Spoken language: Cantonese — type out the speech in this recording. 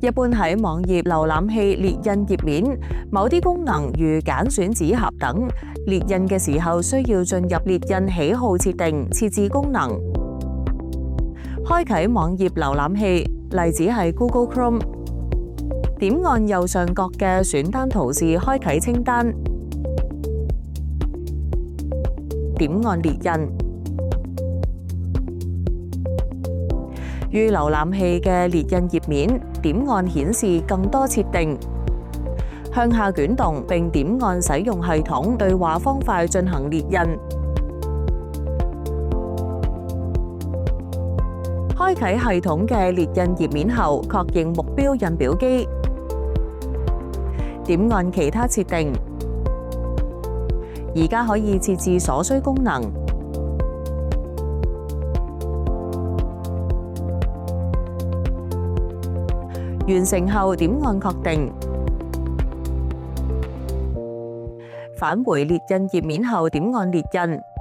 一般喺網頁瀏覽器列印頁面，某啲功能如揀選紙盒等，列印嘅時候需要進入列印喜好設定，設置功能。開啟網頁瀏覽器，例子係 Google Chrome， 點按右上角嘅選單圖示開啟清單，點按列印。於瀏覽器嘅列印頁面，點按顯示更多設定，向下捲動並點按使用系統對話方塊進行列印。開啟系統嘅列印頁面後，確認目標印表機，點按其他設定。而家可以設置所需功能。完成後點按確定，返回列印頁面後點按列印。